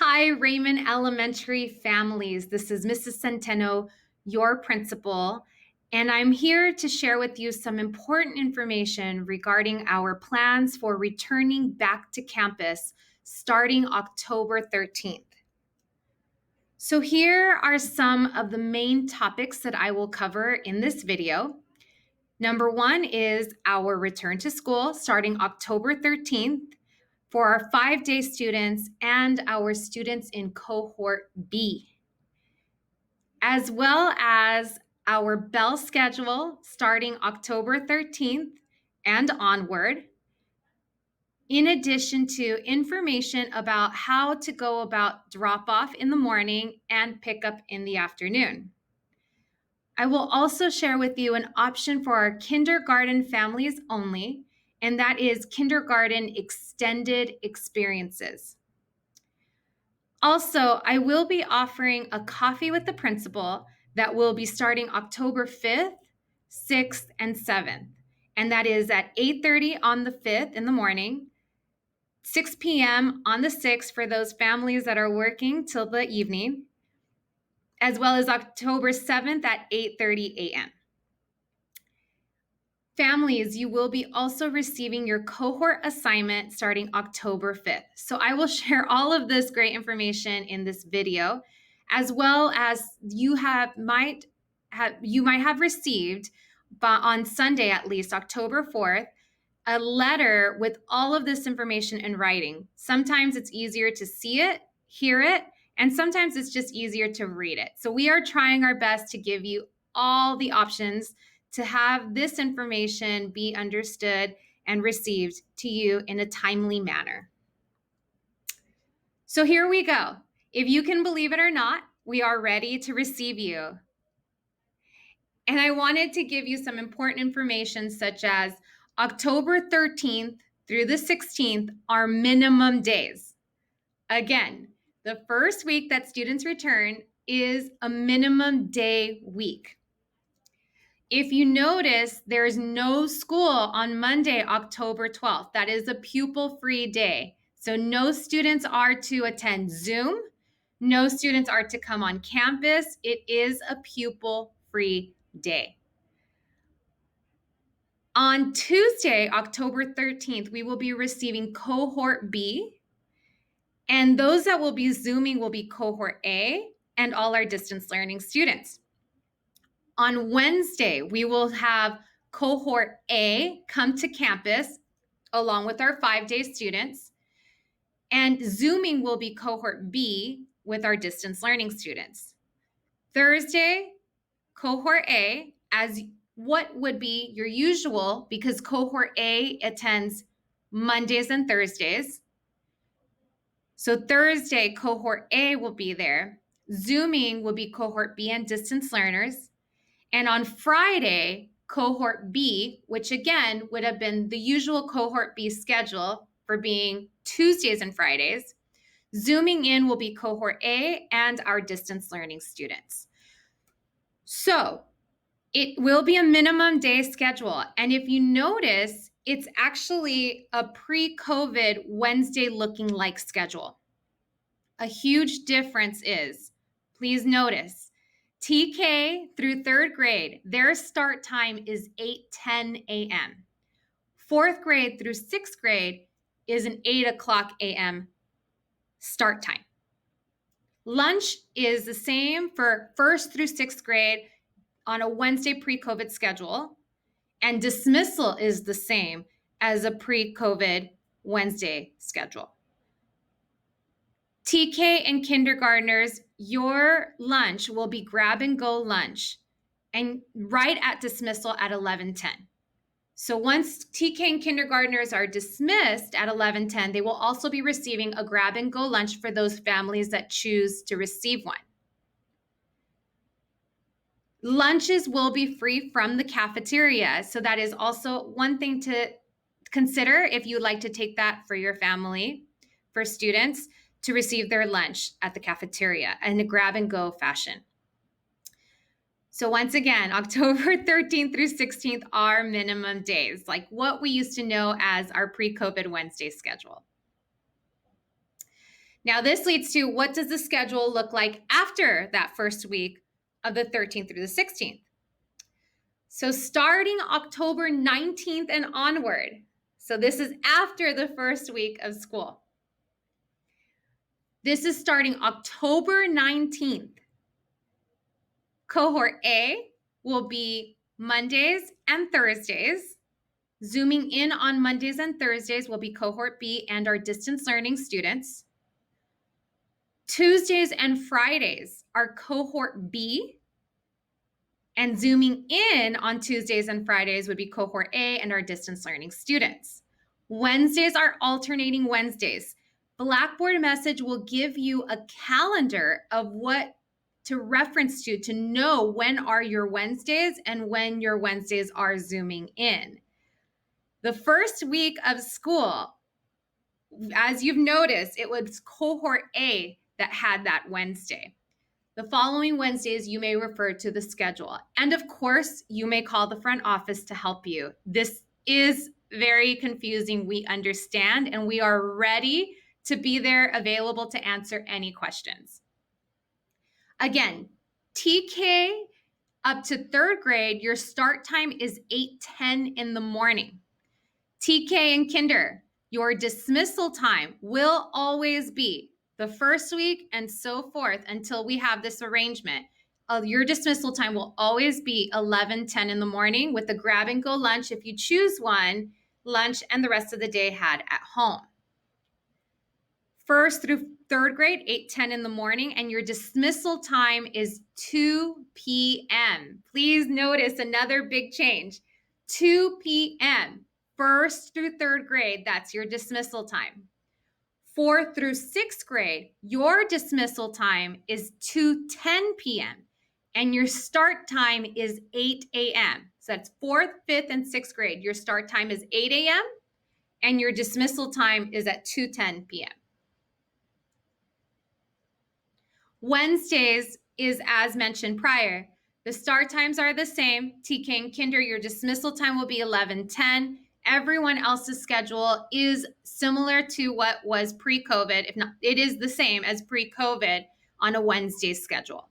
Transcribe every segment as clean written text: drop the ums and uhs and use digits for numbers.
Hi, Raymond Elementary families. This is Mrs. Centeno, your principal, and I'm here to share with you some important information regarding our plans for returning back to campus starting October 13th. So here are some of the main topics that I will cover in this video. Number one is our return to school starting October 13th for our 5-day students and our students in cohort B, as well as our bell schedule starting October 13th and onward, in addition to information about how to go about drop off in the morning and pick up in the afternoon. I will also share with you an option for our kindergarten families only, and that is kindergarten extended experiences. Also, I will be offering a coffee with the principal that will be starting October 5th, 6th, and 7th. And that is at 8:30 on the 5th in the morning, 6 p.m. on the 6th for those families that are working till the evening, as well as October 7th at 8:30 a.m. Families, you will be also receiving your cohort assignment starting October 5th. So I will share all of this great information in this video, as well as you might have received, but on Sunday at least, October 4th, a letter with all of this information in writing. Sometimes it's easier to see it, hear it, and sometimes it's just easier to read it. So we are trying our best to give you all the options to have this information be understood and received to you in a timely manner. So here we go. If you can believe it or not, we are ready to receive you. And I wanted to give you some important information such as October 13th through the 16th are minimum days. Again, the first week that students return is a minimum day week. If you notice, there is no school on Monday, October 12th. That is a pupil-free day. So no students are to attend Zoom. No students are to come on campus. It is a pupil-free day. On Tuesday, October 13th, we will be receiving cohort B. And those that will be Zooming will be cohort A and all our distance learning students. On Wednesday, we will have cohort A come to campus along with our 5-day students. And Zooming will be cohort B with our distance learning students. Thursday, cohort A, as what would be your usual, because cohort A attends Mondays and Thursdays. So Thursday, cohort A will be there. Zooming will be cohort B and distance learners. And on Friday, cohort B, which again would have been the usual cohort B schedule for being Tuesdays and Fridays, Zooming in will be cohort A and our distance learning students. So it will be a minimum day schedule. And if you notice, it's actually a pre-COVID Wednesday looking like schedule. A huge difference is, please notice, TK through 3rd grade, their start time is 8:10 a.m. 4th grade through 6th grade is an 8 o'clock a.m. start time. Lunch is the same for 1st through 6th grade on a Wednesday pre-COVID schedule, and dismissal is the same as a pre-COVID Wednesday schedule. TK and kindergartners, your lunch will be grab and go lunch and right at dismissal at 11:10. So once TK and kindergartners are dismissed at 11:10, they will also be receiving a grab and go lunch for those families that choose to receive one. Lunches will be free from the cafeteria. So that is also one thing to consider if you'd like to take that for your family, for students to receive their lunch at the cafeteria in a grab and go fashion. So once again, October 13th through 16th are minimum days, like what we used to know as our pre-COVID Wednesday schedule. Now, this leads to, what does the schedule look like after that first week of the 13th through the 16th? So starting October 19th and onward, so this is after the first week of school. This is starting October 19th. Cohort A will be Mondays and Thursdays. Zooming in on Mondays and Thursdays will be Cohort B and our distance learning students. Tuesdays and Fridays are Cohort B. And zooming in on Tuesdays and Fridays would be Cohort A and our distance learning students. Wednesdays are alternating Wednesdays. Blackboard Message will give you a calendar of what to reference to know when are your Wednesdays and when your Wednesdays are zooming in. The first week of school, as you've noticed, it was Cohort A that had that Wednesday. The following Wednesdays, you may refer to the schedule. And of course, you may call the front office to help you. This is very confusing, we understand, and we are ready to be there available to answer any questions. Again, TK up to third grade, your start time is 8:10 in the morning. TK and kinder, your dismissal time will always be the first week and so forth until we have this arrangement. Your dismissal time will always be 11:10 in the morning with a grab and go lunch if you choose one, lunch and the rest of the day had at home. First through third grade, 8:10 in the morning, and your dismissal time is 2 p.m. Please notice another big change. 2 p.m. First through third grade, that's your dismissal time. Fourth through sixth grade, your dismissal time is 2:10 p.m. and your start time is 8 a.m. So that's fourth, fifth, and sixth grade. Your start time is 8 a.m. and your dismissal time is at 2:10 p.m. Wednesdays is as mentioned prior. The start times are the same. TK and kinder, your dismissal time will be 11:10. Everyone else's schedule is similar to what was pre-COVID. If not, it is the same as pre-COVID on a Wednesday schedule.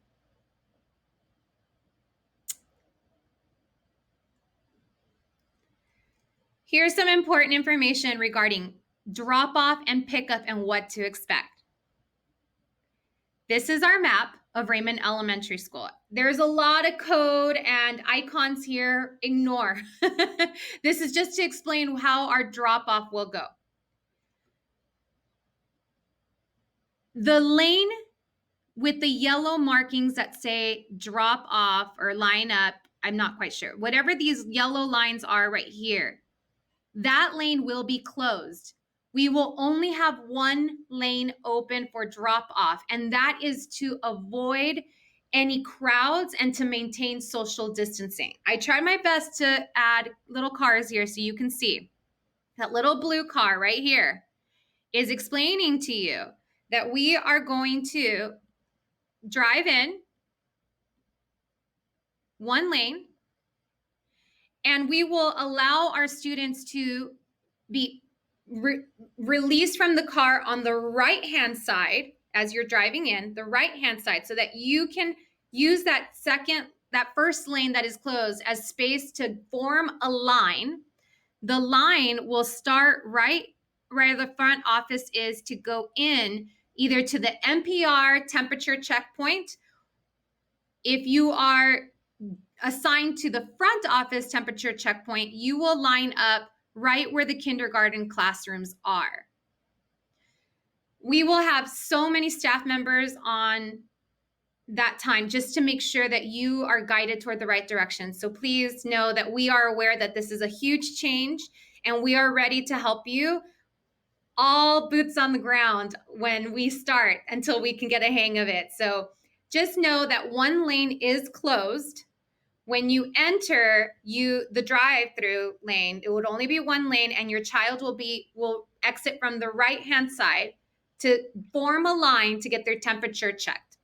Here's some important information regarding drop-off and pickup and what to expect. This is our map of Raymond Elementary School. There's a lot of code and icons here. Ignore. This is just to explain how our drop-off will go. The lane with the yellow markings that say drop off or line up, I'm not quite sure. Whatever these yellow lines are right here, that lane will be closed. We will only have one lane open for drop off, and that is to avoid any crowds and to maintain social distancing. I tried my best to add little cars here so you can see. That little blue car right here is explaining to you that we are going to drive in one lane, and we will allow our students to be released from the car on the right-hand side as you're driving in, the right-hand side, so that you can use that first lane that is closed as space to form a line. The line will start right where the front office is to go in either to the NPR temperature checkpoint. If you are assigned to the front office temperature checkpoint, you will line up right where the kindergarten classrooms are. We will have so many staff members on that time just to make sure that you are guided toward the right direction. So please know that we are aware that this is a huge change and we are ready to help you. All boots on the ground when we start until we can get a hang of it. So just know that one lane is closed. When you enter the drive-through lane, it would only be one lane, and your child will exit from the right-hand side to form a line to get their temperature checked.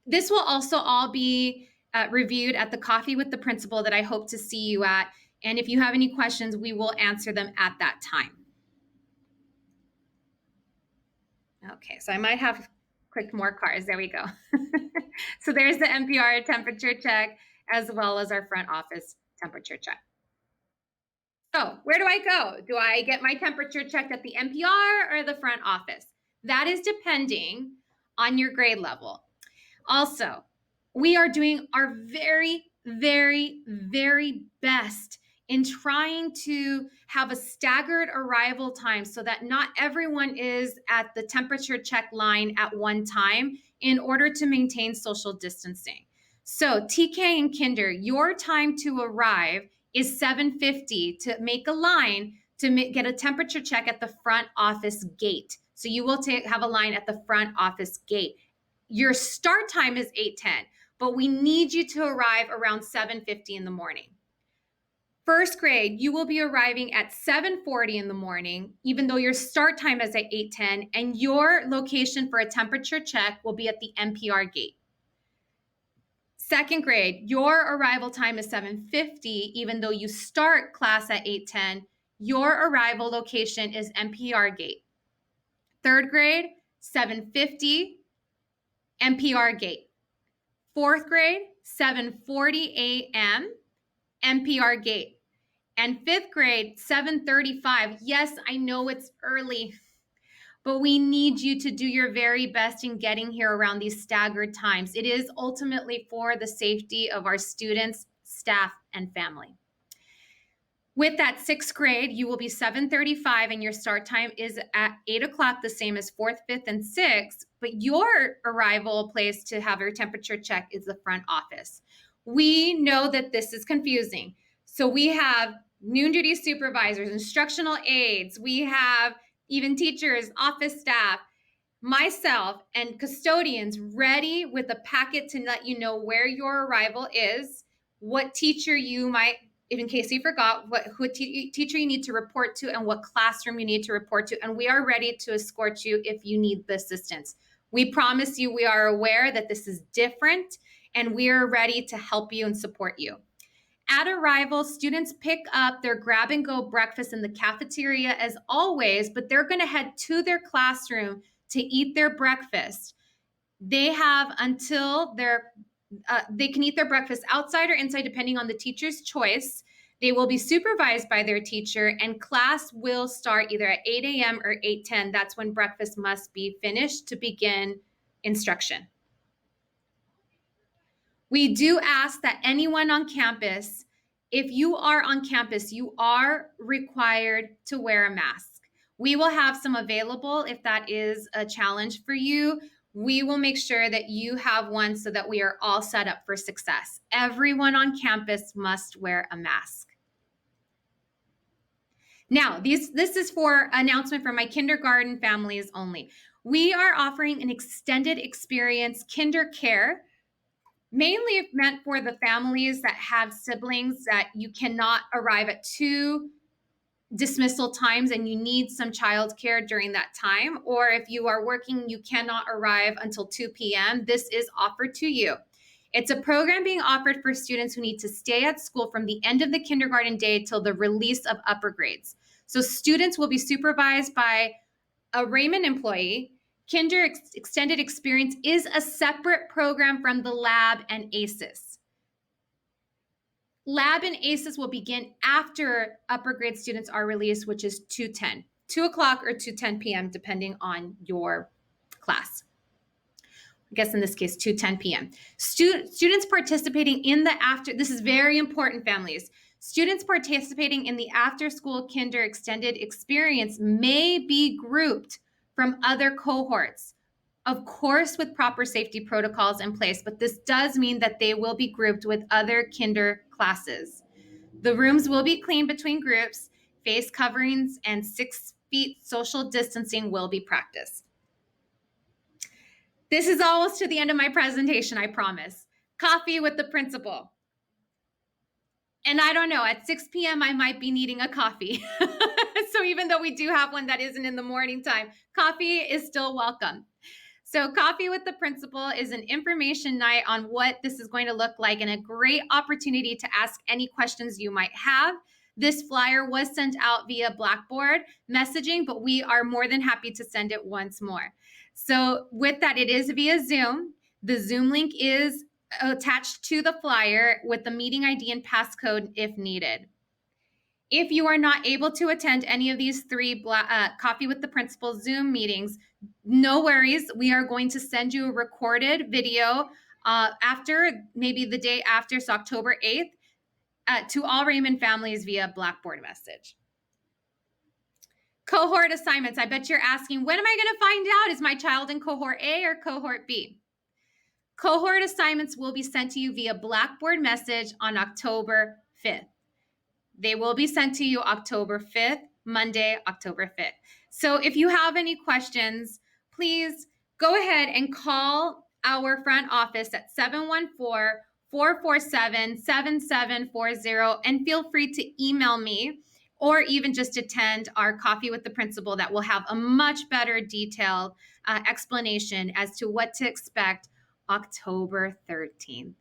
This will also all be reviewed at the coffee with the principal that I hope to see you at. And if you have any questions, we will answer them at that time. Okay, so I might have clicked more cars. There we go. So there's the NPR temperature check as well as our front office temperature check. So where do I go? Do I get my temperature checked at the NPR or the front office? That is depending on your grade level. Also, we are doing our very, very, very best in trying to have a staggered arrival time so that not everyone is at the temperature check line at one time in order to maintain social distancing. So TK and Kinder, your time to arrive is 7:50 to make a line to get a temperature check at the front office gate. So you will have a line at the front office gate. Your start time is 8:10, but we need you to arrive around 7:50 in the morning. First grade, you will be arriving at 7:40 in the morning, even though your start time is at 8:10, and your location for a temperature check will be at the NPR gate. Second grade, your arrival time is 7:50, even though you start class at 8:10, your arrival location is NPR gate. Third grade, 7:50, NPR gate. Fourth grade, 7:40 a.m., NPR gate. And fifth grade, 7:35. Yes, I know it's early, but we need you to do your very best in getting here around these staggered times. It is ultimately for the safety of our students, staff, and family. With that sixth grade, you will be 7:35 and your start time is at 8 o'clock, the same as fourth, fifth, and sixth, but your arrival place to have your temperature check is the front office. We know that this is confusing. So we have noon duty supervisors, instructional aides, we have even teachers, office staff, myself, and custodians ready with a packet to let you know where your arrival is, what teacher you might, in case you forgot, who teacher you need to report to, and what classroom you need to report to. And we are ready to escort you if you need the assistance. We promise you we are aware that this is different, and we are ready to help you and support you. At arrival, students pick up their grab-and-go breakfast in the cafeteria as always, but they're going to head to their classroom to eat their breakfast. They have until they can eat their breakfast outside or inside, depending on the teacher's choice. They will be supervised by their teacher, and class will start either at 8 a.m. or 8:10. That's when breakfast must be finished to begin instruction. We do ask that anyone on campus, if you are on campus, you are required to wear a mask. We will have some available if that is a challenge for you. We will make sure that you have one so that we are all set up for success. Everyone on campus must wear a mask. Now, this is for announcement for my kindergarten families only. We are offering an extended experience kinder care, mainly meant for the families that have siblings that you cannot arrive at 2 dismissal times and you need some childcare during that time, or if you are working, you cannot arrive until 2 p.m. This is offered to you. It's a program being offered for students who need to stay at school from the end of the kindergarten day till the release of upper grades. So students will be supervised by a Raymond employee. Kinder Extended Experience is a separate program from the lab and ACES. Lab and ACES will begin after upper grade students are released, which is 2:10, 2 o'clock or 2:10 p.m., depending on your class. I guess in this case, 2:10 p.m. Students participating in the this is very important, families. Students participating in the after-school Kinder Extended Experience may be grouped from other cohorts, of course, with proper safety protocols in place, but this does mean that they will be grouped with other kinder classes. The rooms will be cleaned between groups, face coverings, and 6 feet social distancing will be practiced. This is almost to the end of my presentation, I promise. Coffee with the principal. And I don't know, at 6 p.m., I might be needing a coffee. So even though we do have one that isn't in the morning time, coffee is still welcome. So Coffee with the Principal is an information night on what this is going to look like and a great opportunity to ask any questions you might have. This flyer was sent out via Blackboard messaging, but we are more than happy to send it once more. So with that, it is via Zoom. The Zoom link is attached to the flyer with the meeting ID and passcode if needed. If you are not able to attend any of these three Coffee with the Principal Zoom meetings, no worries. We are going to send you a recorded video after, maybe the day after, so October 8th, to all Raymond families via Blackboard message. Cohort assignments. I bet you're asking, when am I going to find out? Is my child in cohort A or cohort B? Cohort assignments will be sent to you via Blackboard message on October 5th. They will be sent to you October 5th, Monday, October 5th. So if you have any questions, please go ahead and call our front office at 714-447-7740 and feel free to email me or even just attend our Coffee with the Principal that will have a much better detailed explanation as to what to expect October 13th.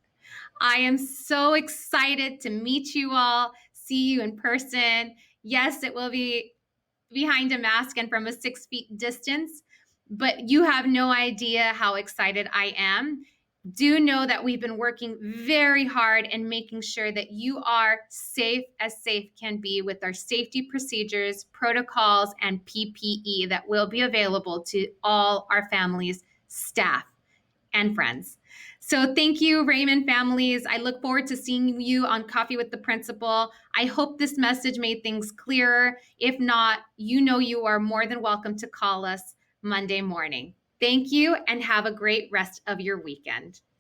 I am so excited to meet you all, see you in person. Yes, it will be behind a mask and from a 6 feet distance, but you have no idea how excited I am. Do know that we've been working very hard and making sure that you are safe as safe can be with our safety procedures, protocols, and PPE that will be available to all our families, staff, and friends. So thank you, Raymond families. I look forward to seeing you on Coffee with the Principal. I hope this message made things clearer. If not, you know you are more than welcome to call us Monday morning. Thank you and have a great rest of your weekend.